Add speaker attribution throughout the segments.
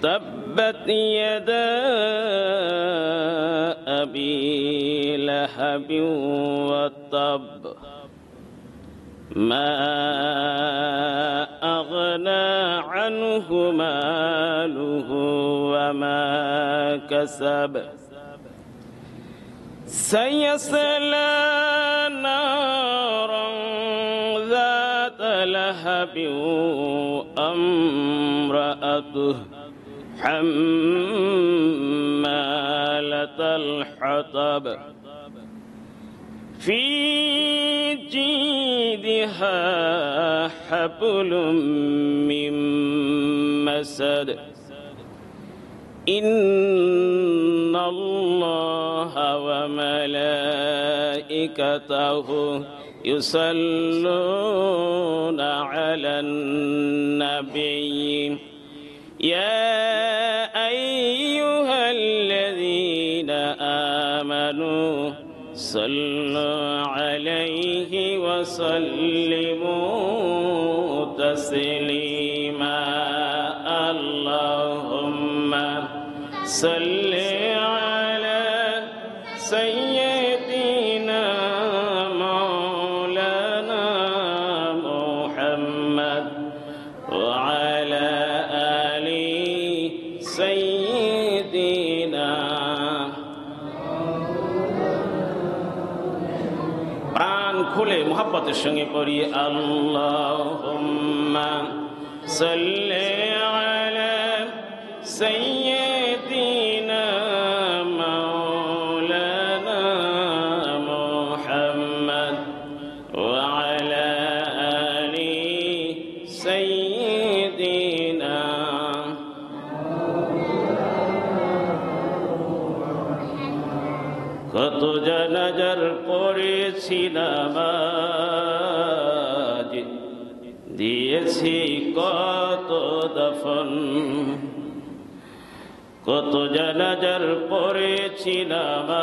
Speaker 1: تبت يدا أبي لهب وتب ما أغنى عنه ماله وما كسب سيصلى نارا ذات لهب وامرأته حمالة الحطب في جيدها حبل من مسد إن الله وملائكته يصلون على النبي يا أيها الذين آمنوا صلوا عليه وسلموا تسليما اللهم صل على سيدنا مولانا محمد وعلى آل سيدنا প্রাণ খুলে মুহাব্বতের সঙ্গে পড়ি আল্লাহুম্মা সাল্লি আলা সাইয়্যিদিনা মাওলানা মুহাম্মদ ওয়া আলা আলি সাইয়্যিদিনা কত জানাজার পড়েছি নামাজ দিয়েছি কত দফন কত জানাজার পড়েছি নামাজ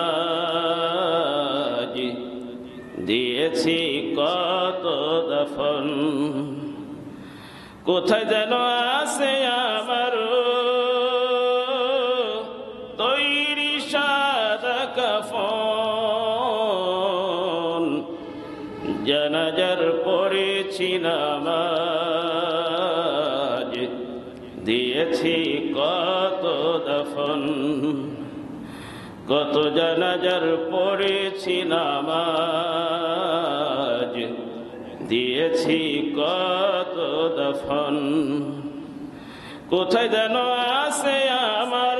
Speaker 1: দিয়েছি কত দফন কোথায় যেন আছে আমার তৈরি সাদা কাফন জানাজার পড়েছি নামাজ দিয়েছি কত দফন কত জানাজার পড়েছি নামাজ দিয়েছি কত দফন কোথায় যেন আছে আমার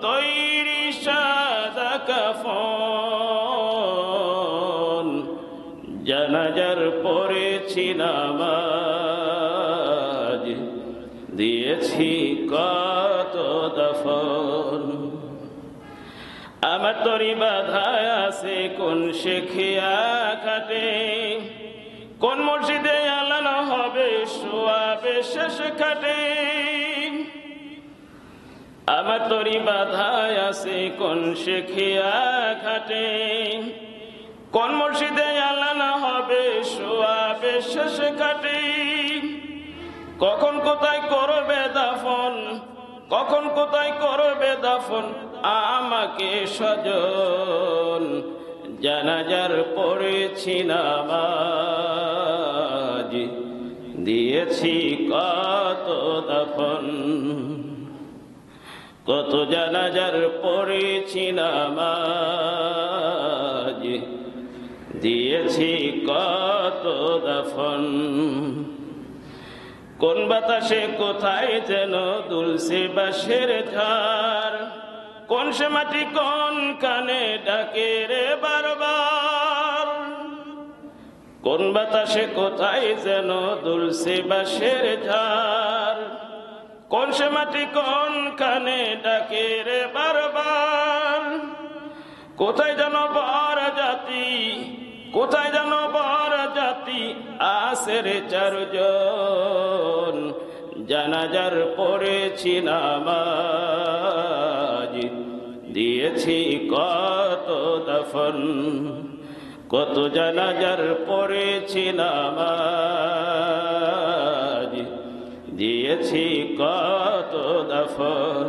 Speaker 1: তৈরি সাদা কাফন জানাজার পড়েছি নামাজ দিয়েছি কত দফন আমার তরি বাধায় আছে কোন শেখিয়া খাটে কোন মসজিদে আলানো হবে শোয়াবে শেষ খাটে আমার তরি বাধায় আছে কোন শেখিয়া খাটে কোন মসজিদে আলানো হবে শোয়াবে শেষ খাটে কখন কোথায় করবে দাফন কখন কোথায় করবে দাফন আমাকে স্বজন জানাজার পড়েছি নামাজ দিয়েছি কত দাফন কত জানাজার পড়েছি নামাজ দিয়েছি কত দাফন কোন বাতাসে কোথায় যেন দুলছে বাঁশের ঝাড় কোন সে মাটি কোন কানে ডাকে রে বারবার কোন বাতাসে কোথায় যেন দুলছে বাঁশের ঝাড় কোন সে মাটি কোন কানে ডাকে রে বারবার কোথায় যেন বর জাতি কোথায় যেন বর জাতি আসে রে চারজন জানাজার পড়েছি নামাজ দিয়েছি কত দফন কত জানাজার পড়েছি নামাজ দিয়েছি কত দফন।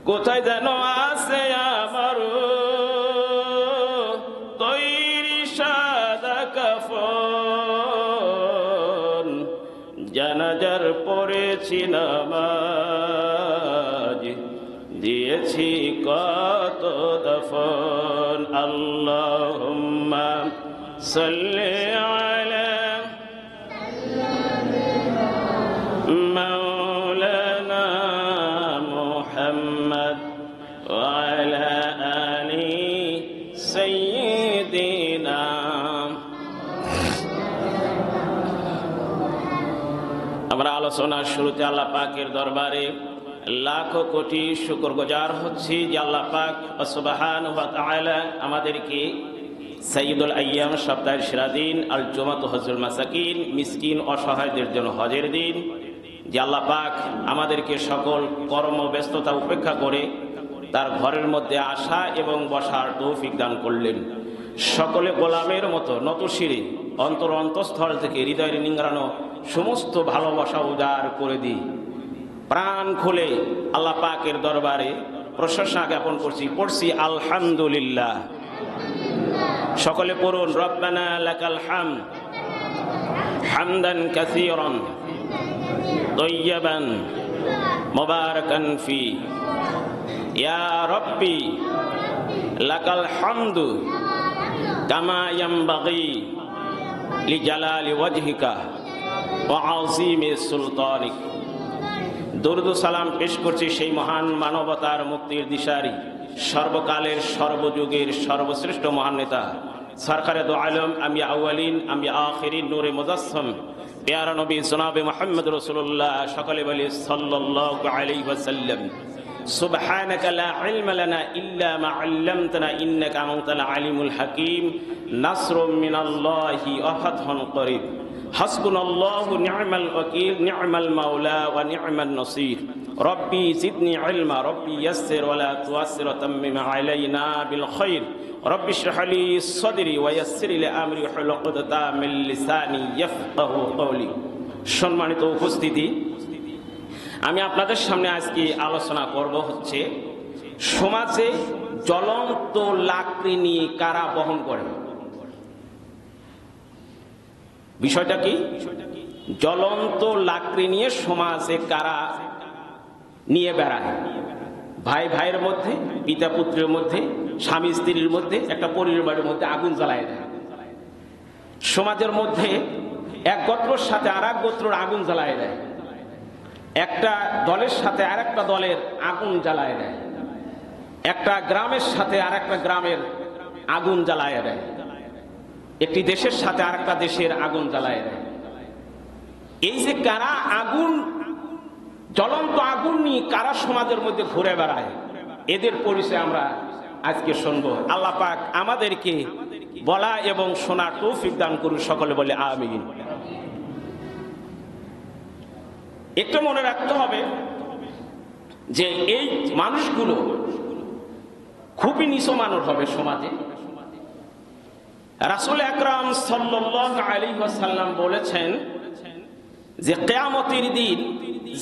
Speaker 1: কোথায় যেন আছে আমার তৈরি সাদা কাফন, জানাজার পড়েছি নামাজ, দিয়েছি কত দফন। আল্লাহুম্মা সাল্লি আলা মাওলানা মুহাম্মদ ওয়া আলা আলি সাইয়্যিদিনা। আমরা আলোচনার শুরুতে আল্লাহ পাকের দরবারে লাখো কোটি শুকরগুজার হচ্ছি যে আল্লাহ পাক সুবহানাহু ওয়া তাআলা আমাদেরকে সাইয়্যিদুল আইয়াম সপ্তাহের সেরা দিন আল জুমাতু হজুল মাসাকিন মিসকিন অসহায়দের জন্য হজের দিন, যে আল্লাহ পাক আমাদেরকে সকল কর্মব্যস্ততা উপেক্ষা করে তার ঘরের মধ্যে আসা এবং বসার তৌফিক দান করলেন। সকলে গোলামের মতো নতশিরে অন্তঃস্থল থেকে হৃদয়ের নিংড়ানো সমস্ত ভালোবাসা উদার করে দিই। প্রাণ খুলে আল্লাহ পাকের দরবারে প্রশংসা জ্ঞাপন পড়ছি আলহামদুলিল্লাহ। সকলে পড়ুন রব্বানা লাকাল হামদ হামদান কাসীরান তাইয়্যিবান মুবারাকান ফি। ইয়া রাব্বি লাকাল হামদু কামা ইয়ানবাগি লিজালালি ওয়াজহিকা ওয়া আযীমি সুলতানিক। দরুদ ও সালাম পেশ করছি সেই মহান মানবতার মুক্তির দিশারি, সর্বকালের সর্বযুগের সর্বশ্রেষ্ঠ মহান নেতা সরকারে দো আলম আম্বিয়া আউয়ালিন আম্বিয়া আখিরিন নূরে মুজাসসাম প্যারা নবী জনাবে মুহাম্মদ রাসূলুল্লাহ। সকলে বলি সাল্লাল্লাহু আলাইহি ওয়াসাল্লাম। সুবহানাকা লা ইলমা লানা ইল্লা মা আল্লামতানা ইন্নাকা আনতাল আলিমুল হাকীম। নাসরুম মিনাল্লাহি ওয়া ফাতহুন করিব। হাসবুনাল্লাহু নি'মাল ওয়াকিল নি'মাল মাওলা ওয়া নি'মান নাসীর। রব্বি জিদনি ইলমা রব্বি ইয়াসসির ওয়া লা তুআসসির ওয়া তাম্মিম আলাইনা বিল খায়র। রব্বি ইশরাহ লি সাদরি ওয়া ইয়াসসির লি আমরি ওয়াহলুল উকদাতাম মিন লিসানি ইয়াফকাহু কওলি। সম্মানিত উপস্থিতি, আমি আপনাদের সামনে আজকে আলোচনা করব হচ্ছে সমাজে জ্বলন্ত লাকড়ি নিয়ে কারা বহন করে। বিষয়টা কি? জ্বলন্ত লাকড়ি নিয়ে সমাজে কারা নিয়ে বেড়ায়। ভাই ভাইয়ের মধ্যে, পিতা পুত্রের মধ্যে, স্বামী স্ত্রীর মধ্যে, একটা পরিবারের মধ্যে আগুন জ্বালায় দেয়। সমাজের মধ্যে এক গোত্রের সাথে আর এক গোত্রের আগুন জ্বালায় দেয়। একটা দলের সাথে আর একটা দলের আগুন জ্বালায় দেয়। একটা গ্রামের সাথে আর একটা গ্রামের আগুন জ্বালায় দেয়। একটি দেশের সাথে আর একটা দেশের আগুন জ্বালায় দেয়। এই যে কারা আগুন, জ্বলন্ত আগুন নিয়ে কারা সমাজের মধ্যে ঘুরে বেড়ায়, এদের পরিচয় আমরা আজকে শুনবো। আল্লাহ পাক আমাদেরকে বলা এবং শোনার তৌফিক দান করুন। সকলে বলে আমিন। একটু মনে রাখতে হবে যে এই মানুষগুলো খুবই নিচু মানুষ হবে সমাজে। রাসূল আকরাম সাল্লাল্লাহু আলাইহি ওয়াসাল্লাম বলেছেন যে কিয়ামতের দিন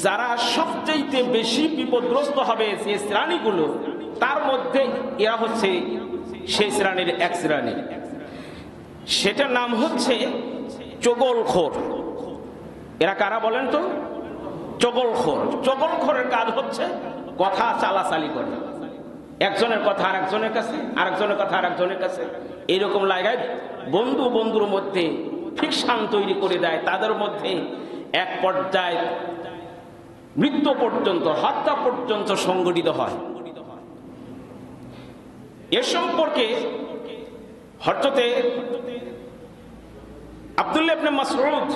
Speaker 1: যারা সবচেয়ে বেশি বিপদগ্রস্ত হবে যে শ্রেণীগুলো, তার মধ্যে এরা হচ্ছে সেই শ্রেণীর এক শ্রেণী। সেটার নাম হচ্ছে চগলখোর। এরা কারা বলেন তো? চগলখোর। চগলখোরের কাজ হচ্ছে কথা চালাচালি করে, একজনের কথা আরেকজনের কাছে, আরেকজনের কথা আরেকজনের কাছে, এইরকম লাগায় বন্ধু বন্ধুর মধ্যে ফিকশন তৈরি করে দেয়। তাদের মধ্যে এক পর্যায়ে মৃত্যু পর্যন্ত, হত্যা পর্যন্ত সংঘটিত হয়। এ সম্পর্কে হযরতে আব্দুল্লাহ ইবনে মাসউদ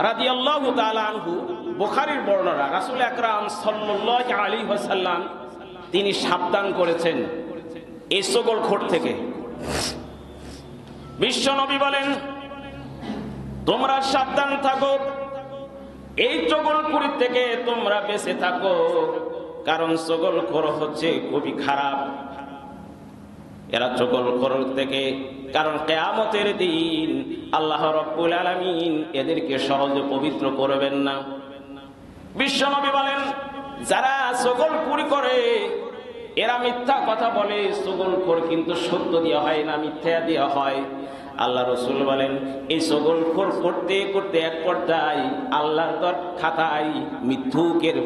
Speaker 1: রাদিয়াল্লাহু তাআলা আনহু, বুখারীর বর্ণনা, রাসূল আকরাম সাল্লাল্লাহু আলাইহি ওয়াসাল্লাম তিনি সাবধান করেছেন এই চগলখোর থেকে। বিশ্বনবী বলেন, তোমরা সাবধান থাকো, এই চগলখোর থেকে তোমরা বেঁচে থাকো, কারণ চগলখোর হচ্ছে খুবই খারাপ। এরা চগলখোর থেকে, কারণ কিয়ামতের দিন আল্লাহ রাব্বুল আলামিন এদেরকে সহজে পবিত্র করবেন না। বিশ্বনবী বলেন, যারা চগলখুরি করে এরা মিথ্যা কথা বলে। চগলখোর কিন্তু সত্য দেওয়া হয় না, মিথ্যা দেওয়া হয়। আল্লাহ রসুল বলেন, এই চগলখোর করতে করতে এক পর্যায়ে আল্লাহর খাতায় মিথ্যুকের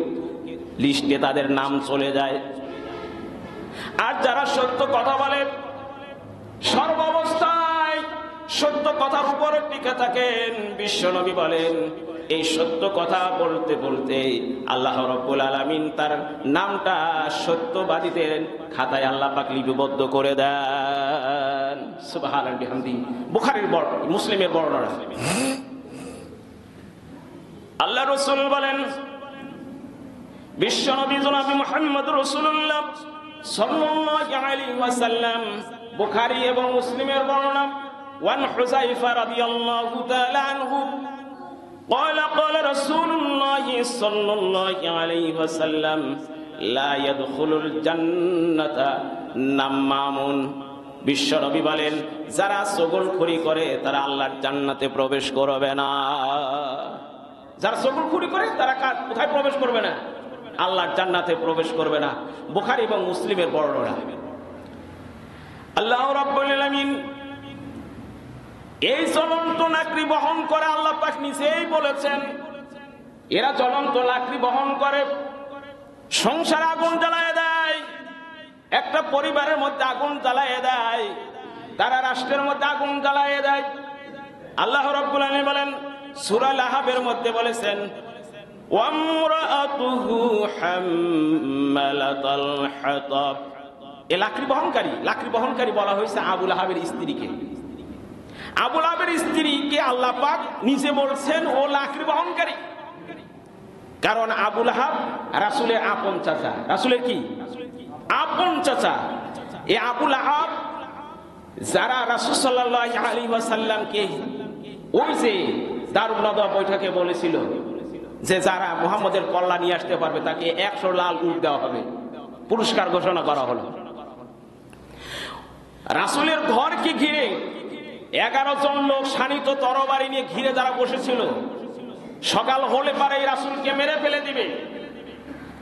Speaker 1: লিস্টে তাদের নাম চলে যায়। আর যারা সত্য কথা বলে, সর্বাবস্থায় সত্য কথার উপরে টিকে থাকেন, বিশ্বনবী বলেন, এই সত্য কথা বলতে বলতে আল্লাহ রাব্বুল আলামিন তার নামটা সত্যবাদীদের খাতায় আল্লাহ পাক লিপিবদ্ধ করে দেন। সুবহানাল্লাহি বিহামদি। বুখারীর মুসলিমের বর্ণনা। আল্লাহ রাসূল বলেন, বিশ্বনবী জনাবে মুহাম্মদ রাসূলুল্লাহ সাল্লাল্লাহু আলাইহি ওয়াসাল্লাম, বুখারী এবং মুসলিমের বর্ণনা। ওয়ান হুযায়ফা রাদিয়াল্লাহু তাআলা আনহু قال قال رسول الله صلى الله عليه وسلم لا يدخل الجنة نمام। বিশ্বনবী বলেন, যারা চগলখুরি করে তারা আল্লাহর জান্নাতে প্রবেশ করবে না। যারা চগলখুরি করে তারা কোথায় প্রবেশ করবে না? আল্লাহর জান্নাতে প্রবেশ করবে না। বুখারী এবং মুসলিমের বর্ণনা। আল্লাহ রাব্বুল আলামিন এই জ্বলন্ত লাকড়ি বহন করে, আল্লাহ পাক নিজেই বলেছেন, এরা জ্বলন্ত লাকড়ি বহন করে সংসারে আগুন জ্বালায় দেয়, একটা পরিবারের মধ্যে আগুন জ্বালায় দেয়, তারা রাষ্ট্রের মধ্যে আগুন জ্বালায় দেয়। আল্লাহ রাব্বুল আলামিন বলেন, সূরা লাহাবের মধ্যে বলেছেন, ওয়ামরাআতুহু হাম্মালাতাল হাতাব। এই লাকড়ি বহনকারী বলা হয়েছে আবু লাহাবের স্ত্রীকে। আবু লাহাবের স্ত্রীকে আল্লাহ পাক নিজে বলছেন ও লাকড়ি বহনকারী। কারণ আবু লাহাব রাসূলের আপন চাচা। রাসূলের কি আপন চাচা? এই আবু লাহাব যারা রাসূল সাল্লাল্লাহু আলাইহি ওয়াসাল্লামকে ওই যে দারুন নাদওয়া বৈঠকে বলেছিল যে যারা মুহাম্মদের কল্যাণ নিয়ে আসতে পারবে তাকে 100 লাল উট দেওয়া হবে, পুরস্কার ঘোষণা করা হলো। রাসূলের ঘরকে ঘিরে 11 জন লোক শানিত তরবারি নিয়ে ঘিরে যারা বসেছিল, সকাল হলে পারে এই রাসূলকে মেরে ফেলে দিবে।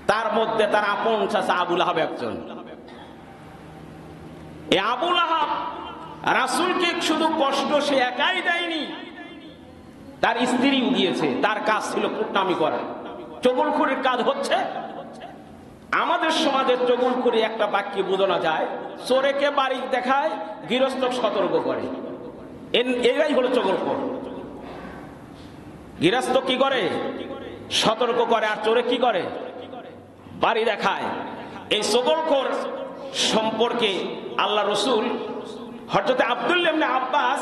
Speaker 1: তার মধ্যে তার আপন চাচা আবু লাহাব একজন। এই আবু লাহাব রাসূলকে শুধু কষ্ট সে একাই দেয়নি, তার স্ত্রীও দিয়েছে। তার কাজ ছিল কুটনামি করা, চগলখুরির কাজ হচ্ছে। আমাদের সমাজের চগলখুরি একটা বাক্যে বোঝানো যায়, চোরেকে বাড়ি দেখায়, গৃহস্থ সতর্ক করে। এরাই হলো চগলখোর। গৃহস্থ কি করে? সতর্ক করে। আর চোরে কি করে? বাড়ি দেখায়। এই চগলখোর সম্পর্কে আল্লাহ রসুল হযরত আব্দুল্লাহ ইবনে আব্বাস,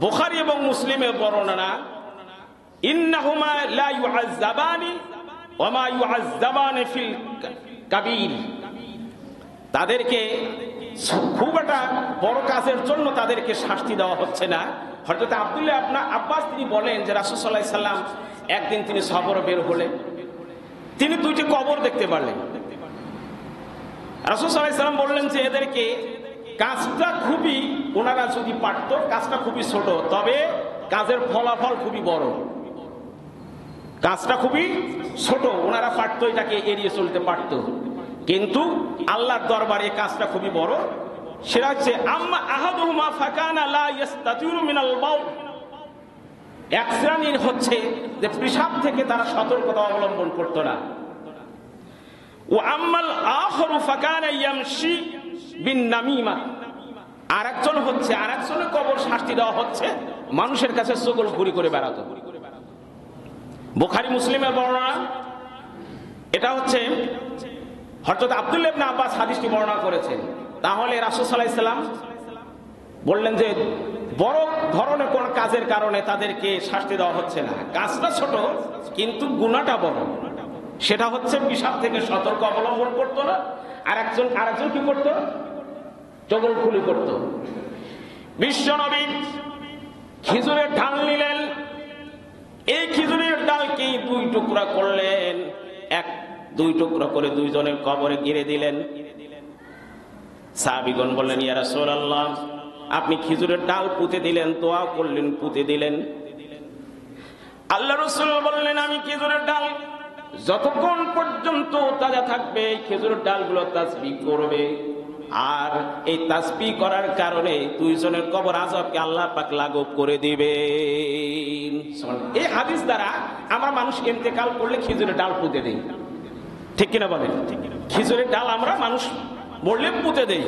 Speaker 1: বুখারী এবং মুসলিমের বর্ণনা, ইন্নাহুমা লা ইউআযযাবানি ওয়া মা ইউআযযাবানি ফিল কাবীর। তাদেরকে খুব একটা বড় কাজের জন্য তাদেরকে শাস্তি দেওয়া হচ্ছে না। হযরত আব্দুল্লাহ ইবনে আব্বাস তিনি বলেন যে রাসূল সাল্লাল্লাহু আলাইহি সাল্লাম একদিন তিনি সফরে বের হলেন, তিনি দুইটি কবর দেখতে পারলেন। রাসূল সাল্লাল্লাহু আলাইহি সাল্লাম বললেন যে এদেরকে কাজটা খুবই, ওনারা যদি পারত, কাজটা খুবই ছোট, তবে কাজের ফলাফল খুবই বড়। কাজটা খুবই ছোট, ওনারা পারত, এটাকে এড়িয়ে চলতে পারত, কিন্তু আল্লাহর দরবারে কাজটা খুবই বড়। সেটা হচ্ছে আম্মা আহাদুহুমা ফাকানা লা ইস্তাতিরু মিনাল বাউল। এক শ্রেণীর হচ্ছে যে পেশাব থেকে তারা সতর্কতা অবলম্বন করত না। ও আম্মাল আখরু ফাকানা ইয়ামশি বিন নামিমা। আরেকজন হচ্ছে, আরেকজনের কবর শাস্তি দেওয়া হচ্ছে, মানুষের কাছে চগলখুরি করে বেড়াতো। বুখারী মুসলিমের বর্ণনা। এটা হচ্ছে হযরত আব্দুল্লাহ ইবনে আব্বাস হাদিসটি বর্ণনা করেছেন। তাহলে রাসূল সাল্লাল্লাহু আলাইহি সাল্লাম বললেন যে বড় ধরনের কোন কাজের কারণে তাদেরকে শাস্তি দেওয়া হচ্ছে না, কাজটা ছোট কিন্তু গুনাহটা বড়। সেটা হচ্ছে পেশাব থেকে সতর্ক অবলম্বন করতো না। আরেকজন কি করতো? চগলখুরি করতো। বিশ্বনবী খেজুরের ডাল নিলেন, এই খেজুরের ডালকে 2 টুকরা করলেন, 2 টুকরা করে 2 জনের কবরে গিরে দিলেন। সাহাবীগণ বললেন, ইয়া রাসূলুল্লাহ, আপনি খেজুরের ডাল পুঁতে দিলেন, দোয়া করলেন, পুঁতে দিলেন। আল্লাহ রাসূল বললেন, আমি খেজুরের ডাল যতক্ষণ পর্যন্ত তাজা থাকবে খেজুরের ডালগুলো তাসবিহ করবে। আর এই তাসবিহ করার কারণে দুইজনের কবর আযাবকে আল্লাহ পাক লাঘব করে দিবেন। এই হাদিস দ্বারা আমরা মানুষ ইন্তেকাল করলে খেজুরের ডাল পুঁতে দেই, ঠিক কিনা বলেন? খেজুরের ডাল আমরা মানুষ মরলে পুঁতে দেই।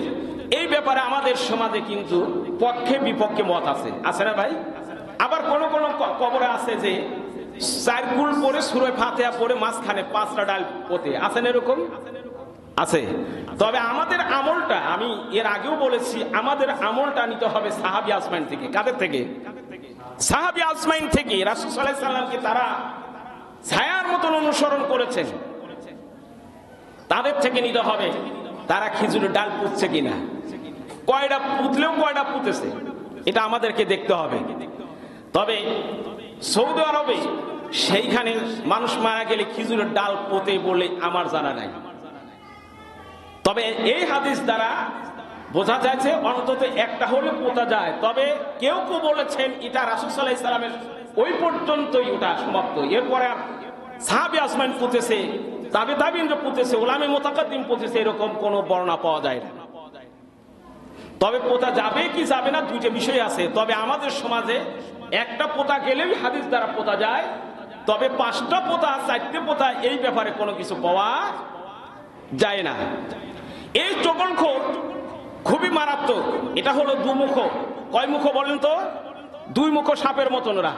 Speaker 1: এই ব্যাপারে আমাদের সমাজে কিন্তু পক্ষে বিপক্ষে মত আছে, আছে না ভাই? আবার কোন কোন কবরে আছে যে চারকুল পরে সূরা ফাতিহা পরে মাঝখানে 5টা ডাল পোতে, আছেন এরকম? আছে। তবে আমাদের আমলটা, আমি এর আগেও বলেছি, আমাদের আমলটা নিতে হবে সাহাবী আজমাইন থেকে। কাদের থেকে? সাহাবী আজমাইন থেকে। রাসূল সাল্লাল্লাহু আলাইহি সাল্লামকে তারা ছায়ার মতন অনুসরণ করেছেন, তাদের থেকে নিতে হবে তারা খেজুরের ডাল পুঁতছে কিনা, কয়টা পুঁতলেও কয়টা পুঁতেছে, এটা আমাদেরকে দেখতে হবে। তবে সৌদি আরবে সেইখানে মানুষ মারা গেলে খেজুরের ডাল পোতে বলে আমার জানা নাই। তবে এই হাদিস দ্বারা বোঝা যাচ্ছে অন্তত একটা হলে পোতা যায়। তবে কেউ কেউ বলেছেন এটা রাসূল সাল্লাল্লাহু আলাইহি সাল্লামের ওই পর্যন্তই ওটা সমাপ্ত, এরপরে আর সাহাবী আজমাইন পুঁতেছে, তাবিঈন পুঁতেছে, উলামায়ে মুতাকাদ্দিম পুঁতেছে, এরকম কোনো বর্ণনা পাওয়া যায় না। তবে পোতা যাবে কি যাবে না দুইটা বিষয় আছে। তবে আমাদের সমাজে একটা পোতা গেলেই হাদিস দ্বারা পোতা যায়, তবে 5টা পোতা 4টে পোতা এই ব্যাপারে কোনো কিছু পাওয়া যায় না। এই চগলখোর খুবই মারাত্মক। এটা হলো দুমুখ। কয় মুখ বলেন তো? 2 মুখ সাপের মতন ওরা,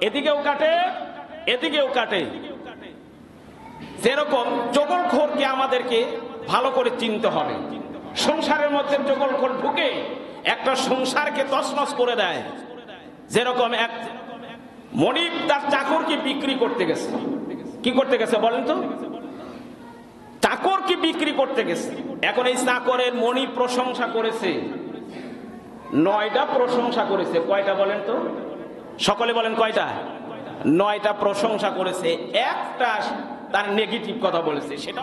Speaker 1: এদিকেও কাটে এদিকেও কাটে। সেরকম চগলখোরকে আমাদেরকে ভালো করে চিনতে হবে। সংসারের মধ্যে চগলখোর ঢুকে একটা সংসারকে তছনছ করে দেয়। যেরকম এক মনিব তার চাকরকে বিক্রি করতে গেছে। কি করতে গেছে বলেন তো? চাকরকে বিক্রি করতে গেছে। এখন এই চাকরের মনিব প্রশংসা করেছে, 9টা প্রশংসা করেছে। কয়টা বলেন তো? সকলে বলেন কয়টা? 9টা প্রশংসা করেছে, একটা তার নেগেটিভ কথা বলেছে। সেটা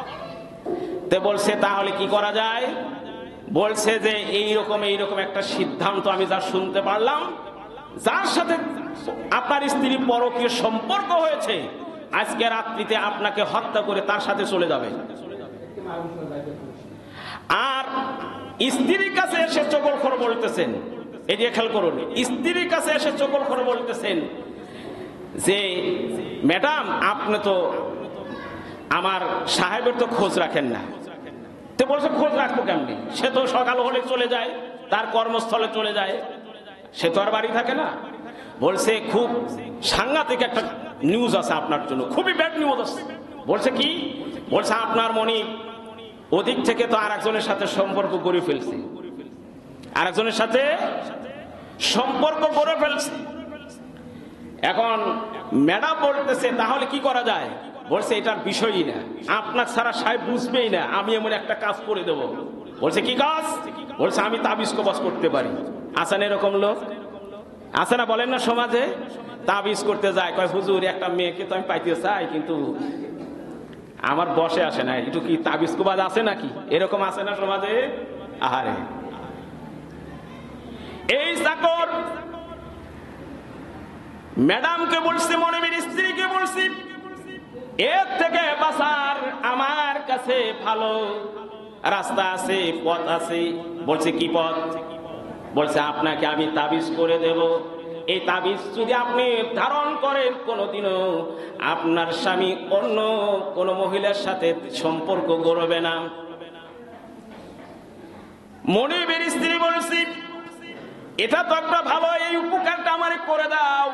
Speaker 1: তে বলছে তাহলে কি করা যায়? বলছে যে এইরকম একটা সিদ্ধান্ত আমি যা শুনতে পারলাম, যার সাথে আপনার স্ত্রী পরকীয় সম্পর্ক হয়েছে, আজকে রাত্রিতে আপনাকে হত্যা করে তার সাথে চলে যাবে। আর স্ত্রীর কাছে এসে চগলখোর বলতেছেন, এই যে খেয়াল করুন, স্ত্রীর কাছে এসে চগলখোর বলতেছেন যে ম্যাডাম আপনি তো আমার সাহেবের তো খোঁজ রাখেন না। তো বলছে খোঁজ রাখবো কেমনি? সে তো সকাল হলে চলে যায়, তার কর্মস্থলে চলে যায়, সে তো আর বাড়ি থাকে না। বলছে খুব সাংঘাতিক একটা নিউজ আছে আপনার জন্য, খুবই ব্যাড নিউজ আছে। বলছে কি? বলছে আপনার মনিব ওদিক থেকে তো আরেকজনের সাথে সম্পর্ক গড়ে ফেলছে, আরেকজনের সাথে সম্পর্ক গড়ে ফেলছে। এখন ম্যাডাম বলতেছে তাহলে কি করা যায়? বলছে এটার বিষয়ই না, আপনার ছাড়া সাহেব বুঝবেই না, আমি এমন একটা কাজ করে দেব। বলছে কি কাজ? বলছে আমি তাবিজ কবজ করতে পারি। আছেন এরকম লোক? আছে না বলেন না সমাজে? তাবিজ করতে যায়, কয় হুজুর একটা মেয়েকে তো আমি পাইতে চাই, কিন্তু আমার বসে আসে না, একটু কি তাবিজ কবজ আছে নাকি? এরকম আছে না সমাজে? আহারে, এই চাকর ম্যাডামকে বলছে, মনিবের স্ত্রীকে বলছি, এর থেকে বাঁচার আমার কাছে ভালো রাস্তা আছে, পথ আছে। বলছে কি পথ? বলছে আপনাকে আমি তাবিজ করে দেব। এই তাবিজ যদি আপনি ধারণ করেন, কোনোদিনও আপনার স্বামী অন্য কোন মহিলার সাথে সম্পর্ক গড়বে না। মনিবের স্ত্রী বলছি এটা তো একটা ভালো, এই উপকারটা আমারে করে দাও।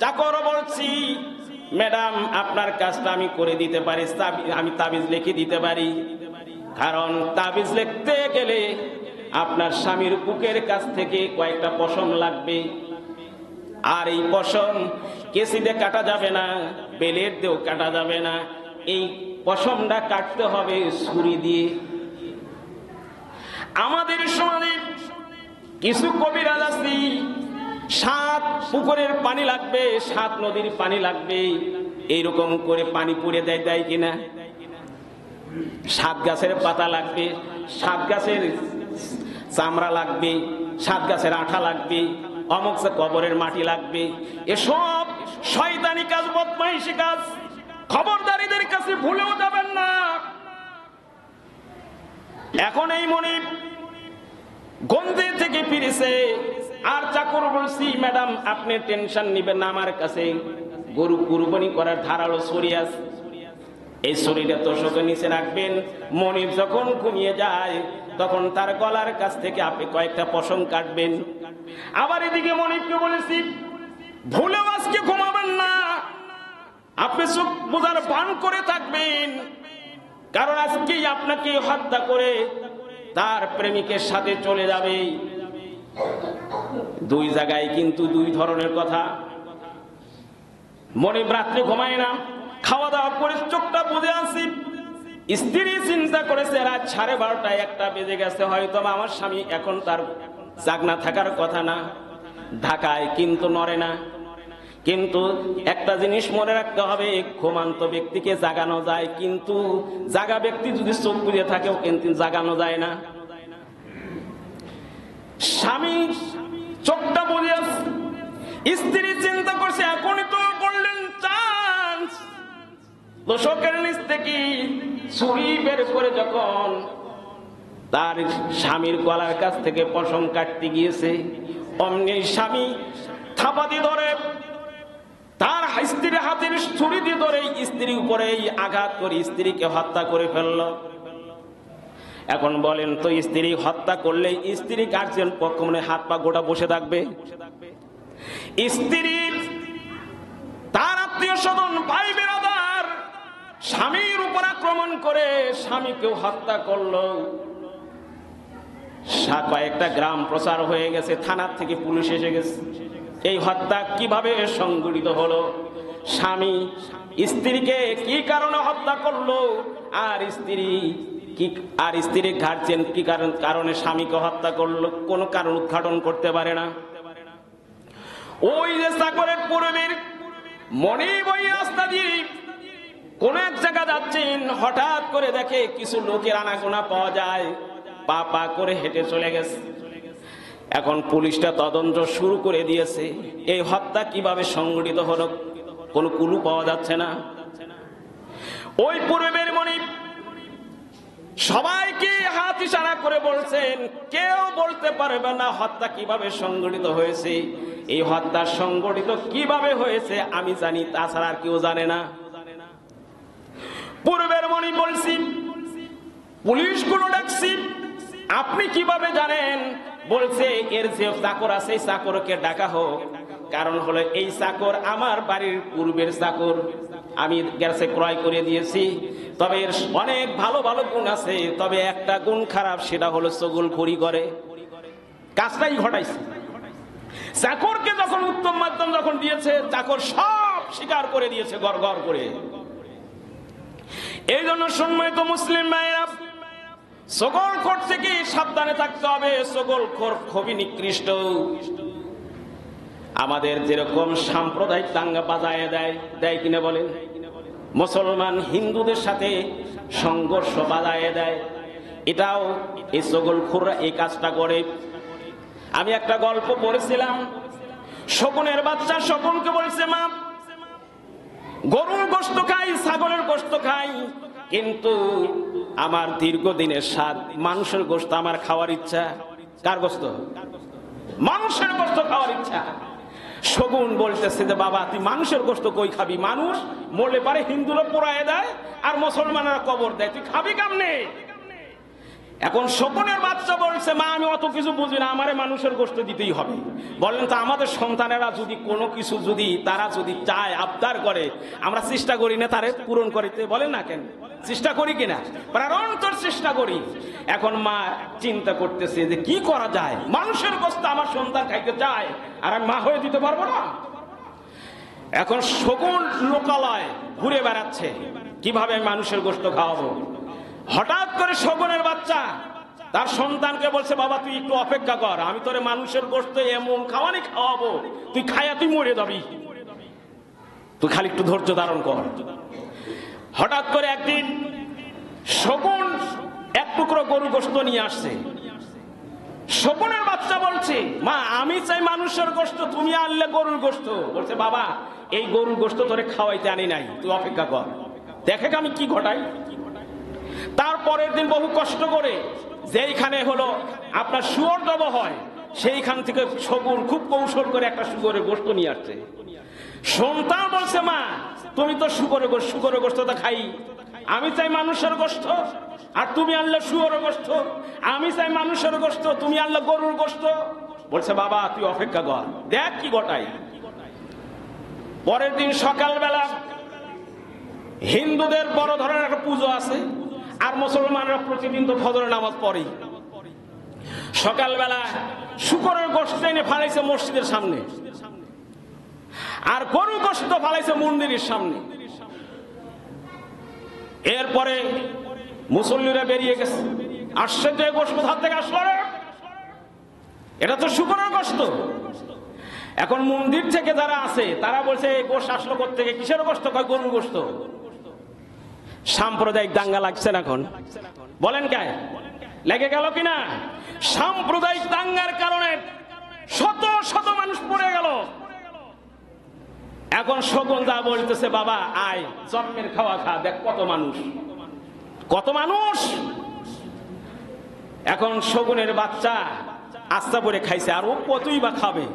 Speaker 1: চাকর বলছি ম্যাডাম আপনার কাজটা আমি করে দিতে পারি, আমি তাবিজ লিখে দিতে পারি। কারণ তাবিজ লিখতে গেলে আপনার স্বামীর বুকের কাছ থেকে কয়েকটা পশম লাগবে, আর এই পশম কেসি দিয়ে কাটা যাবে না, বেলের দিয়েও কাটা যাবে না। এই পশমটা কাটতে হবে ছুরি দিয়ে। আমাদের সমাজে কিছু কবিরাজ আছে, 7 পুকুরের পানি লাগবে, 7 নদীর পানি লাগবে, এইরকম করে পানি পুড়ে দেয় কিনা। 7 গাছের পাতা লাগবে, 7 গাছের চামড়া লাগবে, 7 গাছের আঠা লাগবে, অমুক কবরের মাটি লাগবে। এসব শয়তানি কাজ, বদমাইশি কাজ। খবরদার এদের কাছ আসছি, ভুলেও যাবেন না। এখন এই মনিব গঞ্জে থেকে ফিরেছে, আর চাকর বলছি, ম্যাডাম আপনি টেনশন নিবেন না, আমার কাছে গরু কুরবানি করার ধারালো ছুরি আছে, এই ছুরিটা তোষকের নিচে রাখবেন। মনিব যখন ঘুমিয়ে যায় তখন তার গলার কাছ থেকে আপনি কয়েকটা পশম কাটবেন। আবার এদিকে মনিবকে বলেছি, ভুলেও আজকে ঘুমাবেন না, আপনি চোখ বোঝার পান করে থাকবেন, কারণ আজকেই আপনাকে হত্যা করে তার প্রেমিকের সাথে চলে যাবে। দুই জায়গায় কিন্তু দুই ধরনের কথা। মনিব রাত্রে ঘুমায় না, খাওয়া দাওয়া করে চোখটা বুঝে আসি। স্ত্রী চিন্তা করেছে রাত 12:30 1টা বেজে গেছে, হয়তো আমার স্বামী এখন তার জাগনা থাকার কথা না, ঢাকায় কিন্তু নড়ে না। কিন্তু একটা জিনিস মনে রাখতে হবে, ঘুমান্ত ব্যক্তিকে জাগানো যায়, কিন্তু জাগা ব্যক্তি যদি চোখ বুঝে থাকেও কিন্তু জাগানো যায় না। স্বামী চোখটা বুঝে আছে, স্ত্রী চিন্তা করছে এখনই তো বললেন চান্স। দোষকের নিচ থেকে ছুরি বের করে যখন তার স্বামীর গলার কাছ থেকে পশম কাটতে গিয়েছে, অমনি স্বামী থাপা দিয়ে ধরে তার স্ত্রীর হাতের ছুরি দিয়ে ধরে স্ত্রীর উপরে আঘাত করে স্ত্রীকে হত্যা করে ফেলল। এখন বলেন তো, স্ত্রী হত্যা করলে স্ত্রী গার্জিয়ান পক্ষ মানে হাত পা গোটা বসে থাকবে? স্ত্রী তার আত্মীয় স্বজন ভাই বেরাদার স্বামীর উপর আক্রমণ করে স্বামীকেও হত্যা করলো। কয়েকটা গ্রাম প্রচার হয়ে গেছে, থানার থেকে পুলিশ এসে গেছে। এই হত্যা কিভাবে সংঘটিত হলো, স্বামী স্ত্রীকে কি কারণে হত্যা করলো, আর স্ত্রীর গার্জিয়ান কি কারণে স্বামীকে হত্যা করলো, কোনো কারণ উদ্ঘাটন করতে পারে না। ওই যে চাকরের পূর্বের মনিব ওই রাস্তা দিয়ে কোন এক জায়গা যাচ্ছেন, হঠাৎ করে দেখে কিছু লোকের আনাগোনা পাওয়া যায়, পা পা করে হেঁটে চলে গেছে। এখন পুলিশটা তদন্ত শুরু করে দিয়েছে, এই হত্যা কিভাবে সংঘটিত হলো কোনো ক্লু পাওয়া যাচ্ছে না। ওই পূর্বের মনিব সবাইকে হাত ইশারা করে বলছেন, কেউ বলতে পারবে না হত্যা কিভাবে সংঘটিত হয়েছে। এই হত্যা সংঘটিত কিভাবে হয়েছে আমি জানি, তাছাড়া আর কেউ জানে না। পূর্বের মনি বলছি, পুলিশগুলো ডাকছি, আপনি কিভাবে জানেন? বলছে এর যে চাকর আছে চাকরকে ডাকা হোক, কারণ হলো এই চাকর আমার বাড়ির পূর্বের চাকর, আমি গ্যাসে ক্রয় করে দিয়েছি। তবে এর অনেক ভালো ভালো গুণ আছে, তবে একটা গুণ খারাপ, সেটা হলো চগলখড়ি করে, কাজটাই ঘটাইছে। চাকরকে যখন উত্তম মাধ্যম যখন দিয়েছে, চাকর সব স্বীকার করে দিয়েছে গড় গড় করে। এই জন্য সম্মানিত মুসলিম ভাইরা, চগলখোর থেকে সাবধানে থাকতে হবে। চগলখোর খুবই নিকৃষ্ট। আমাদের যেরকম সাম্প্রদায়িক দাঙ্গা বাজায় দেয় কিনা বলেন, মুসলমান হিন্দুদের সাথে সংঘর্ষ বাজায় দেয়, এটাও এই চগলখোররা এই কাজটা করে। আমি একটা গল্প পড়েছিলাম, শকুনের বাচ্চা শকুনকে বলছে, মা গরুর গোশত খাই, ছাগলের গোশত খাই, কিন্তু আমার দীর্ঘদিনের স্বাদ মানুষের গোশত আমার খাওয়ার ইচ্ছা। কার গোশত? মানুষের গোশত খাওয়ার ইচ্ছা। শকুন বলতেছে যে বাবা তুই মানুষের গোশত কই খাবি? মানুষ মরলে পারে হিন্দুরা পোড়ায় দেয় আর মুসলমানেরা কবর দেয়, তুই খাবি কেমনে? এখন শকুনের বাচ্চা বলছে, মা আমি অত কিছু বুঝি না, আমারে মানুষের গোশত দিতেই হবে। বলেন তো আমাদের সন্তানেরা যদি কোনো কিছু যদি তারা যদি চায়, আবদার করে, আমরা চেষ্টা করি না তারে পূরণ করতে? বলেন না কেন, চেষ্টা করি কিনা? প্রাণান্তর চেষ্টা করি। এখন মা চিন্তা করতেছে যে কি করা যায়, মানুষের গোশত আমার সন্তান খাইতে চায় আর আমি মা হয়ে দিতে পারবো না। এখন শকুন লোকালয় ঘুরে বেড়াচ্ছে, কিভাবে মানুষের গোশত খাওয়াবো। হঠাৎ করে শকুনের বাচ্চা তার সন্তানকে বলছে, বাবা তুই একটু অপেক্ষা কর, আমি তোরে মানুষের গোশত এমন খাওয়ানি খাওয়াবো, তুই খাইয়া তুই মরে যাবি, তুই খালি একটু ধৈর্য ধারণ কর। হঠাৎ করে একদিন শকুন এক টুকরো গরু গোশত নিয়ে আসছে। শকুনের বাচ্চা বলছে, মা আমি চাই মানুষের গোশত, তুমি আনলে গরুর গোশত। বলছে, বাবা এই গরুর গোশত তোরে খাওয়াইতে আনি নাই, তুই অপেক্ষা কর। দেখে আমি কি ঘটাই। তারপরের দিন বহু কষ্ট করে যেইখানে হলো আপনার শুয়োর জব হয়, সেইখান থেকে শগুন খুব কৌশল করে একটা শুয়োরের গোশত নিয়ে আসছে। সন্তান বলছে, মা তুমি তো শুকরের গোশত তো খাই, আমি চাই মানুষের গোশত, আর তুমি আনলে শুয়োরের গোশত। আমি চাই মানুষের গোশত, তুমি আনলে গরুর গোশত। বলছে, বাবা তুই অপেক্ষা কর, দেখ কি ঘটাই। পরের দিন সকালবেলা হিন্দুদের বড় ধরনের একটা পুজো আছে, আর মুসলমানরা প্রতিদিন তো ফজরের নামাজ পড়ে। সকালবেলা শুকরের গোশত এনে ফালাইছে মসজিদের সামনে, আর গরু গোশত ফালাইছে মন্দিরের সামনে। এরপরে মুসল্লিরা বেরিয়ে গেছে, আসছে যে গোশত হাত থেকে আসলো রে, এটা তো শুকরের গোশত। এখন মন্দির থেকে যারা আছে তারা বলছে এই গোশত আসলো কোত্থেকে, কিসের গোশত? কয় গরুর গোশত। সাম্প্রদায়িক দাঙ্গা লাগছে না এখন, বলেন কে লেগে গেল কিনা? সাম্প্রদায়িক দাঙ্গার কারণে শত শত মানুষ পড়ে গেল। এখন শকুন যা বলতেছে, বাবা আয় জন্মের খাওয়া খা, দেখ কত মানুষ, কত মানুষ। এখন শকুনের বাচ্চা আস্তা পরে খাইছে, আর ও কতই বা খাবে।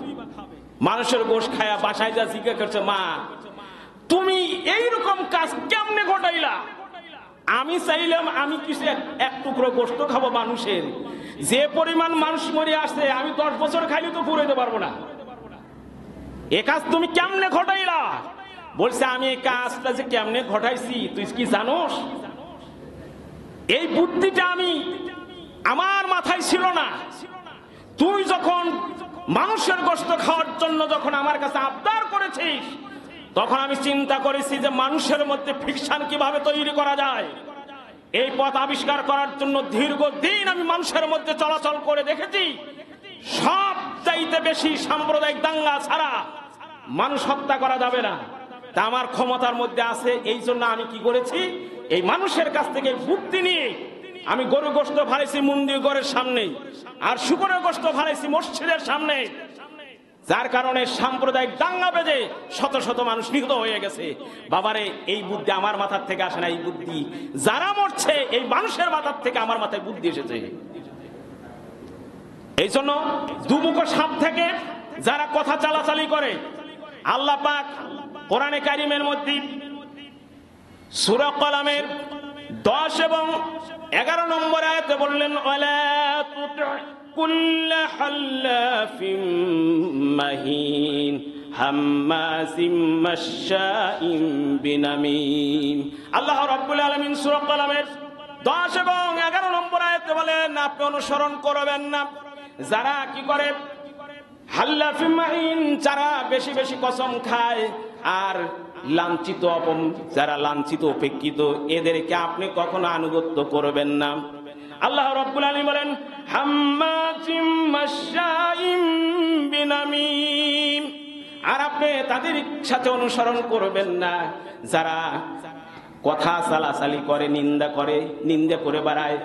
Speaker 1: মানুষের গোশ খায়া বাসায় যা জিজ্ঞাসা করছে, মা তুমি এইরকম কাজ কেমনে ঘটাইলা? আমি চাইলাম আমি কিছু এক টুকরো গোশত খাবো মানুষের, যে পরিমাণ মানুষ মরে আসছে আমি 10 বছর খাইলে তো পুরাইতে পারবো না। এ কাজ তুমি কেমনে ঘটাইলা? বলছে, আমি এই কাজটা যে কেমনে ঘটাইছি তুই কি জানোস? এই বুদ্ধিটা আমার মাথায় ছিল না। তুই যখন মানুষের গোশত খাওয়ার জন্য যখন আমার কাছে আবদার করেছিস, তখন আমি চিন্তা করেছি যে মানুষের মধ্যে ফিকশন কিভাবে তৈরি করা যায়। এই পথ আবিষ্কার করার জন্য দীর্ঘদিন আমি মানুষের মধ্যে চলাচল করে দেখেছি। সব চাইতে বেশি সাম্প্রদায়িক দাঙ্গা ছাড়া মানুষ হত্যা করা যাবে না, তা আমার ক্ষমতার মধ্যে আছে। এই জন্য আমি কি করেছি, এই মানুষের কাছ থেকে বুদ্ধি নিয়ে আমি গরু গোশত ফালাইছি মন্দির ঘরের সামনে, আর শুকরের গোশত ফালাইছি মসজিদের সামনে, যার কারণে সাম্প্রদায়িক দাঙ্গা বেজে শত শত মানুষ নিহত হয়ে গেছে। বাবারে এই বুদ্ধি আমার মাথার থেকে আসে না, এই বুদ্ধি যারা মরছে এই মানুষের মাথার থেকে আমার মাথায় বুদ্ধি এসেছে। এই জন্য দুমুখ সাপ থেকে যারা কথা চালাচালি করে, আল্লাহ পাক কোরআনে কারিমের মধ্যে সূরা কলামের 10 এবং 11 নম্বর আয়াতে বললেন, ওয়ালা তুতি কুল্লা হাল্লাফিম মাহিন হাম্মাজিম মাশশাইম বিনামিম। আল্লাহ রাব্বুল আলামিন সূরা কলামের 10 এবং 11 নম্বর আয়াতে বলেন, আপনি অনুসরণ করবেন না যারা কি করে, হাল্লাফিম মাহিন, যারা বেশি বেশি কসম খায়, আর লাঞ্ছিত যারা লাঞ্ছিত উপেক্ষিত, এদেরকে আপনি কখনো আনুগত্য করবেন না। আল্লাহ রাব্বুল আলামিন বলেন, হাম্মাজিম মাশশাইম বিনামিম, আর আপনি তাদের সাথে অনুসরণ করবেন না যারা কথা চালাচালি করে, নিন্দা করে বেড়ায়।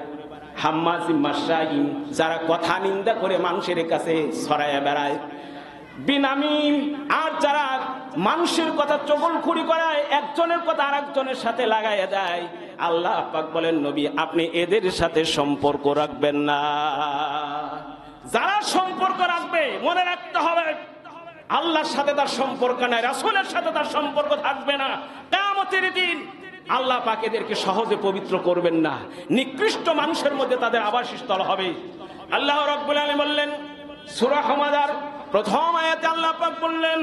Speaker 1: হাম্মাজিম মাশশাইম, যারা কথা নিন্দা করে মানুষের কাছে ছড়াইয়া বেড়ায়। বিনামিম, আর যারা মানুষের কথা চগলখুরি করায়, একজনের কথা আরেকজনের সাথে লাগাইয়া দেয়। আল্লাহ পাক বলেন, নবী আপনি এদের সাথে সম্পর্ক রাখবেন না। যারা সম্পর্ক রাখবে মনে রাখতে হবে, আল্লাহর সাথে তার সম্পর্ক নাই, রাসূলের সাথে তার সম্পর্ক থাকবে না। কিয়ামতের দিন আল্লাহ পাক এদেরকে সহজে পবিত্র করবেন না, নিকৃষ্ট মানুষের মধ্যে তাদের আবাসস্থল হবে। আল্লাহ রাব্বুল আলামিন বললেন সূরা হামাদার প্রথম আয়াতে আল্লাহ পাক বললেন,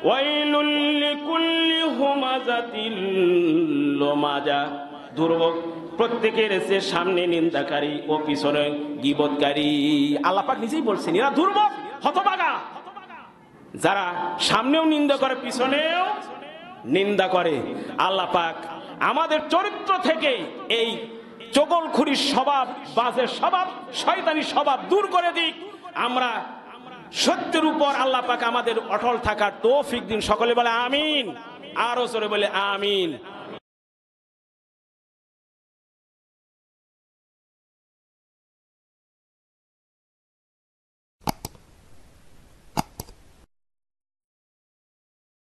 Speaker 1: ওয়াইলুল লিকুল্লি হুমাযাতিল লুমাযা, দুর্ভোগ প্রত্যেকের এসে সামনে নিন্দাকারী ও পিছনে গীবতকারী। আল্লাহ পাক নিজেই বলছেন এরা দুর্ভোগ, হতভাগা, যারা সামনেও নিন্দা করে পিছনেও নিন্দা করে। আল্লাহ পাক আমাদের চরিত্র থেকে এই চগলখুরির স্বভাব, বাজে স্বভাব, শয়তানি স্বভাব দূর করে দিক। আমরা সত্যের উপর আল্লাহ পাক আমাদের অটল থাকার তৌফিক দিন। সকলে বলে আমিন, আরো জোরে বলে আমিন।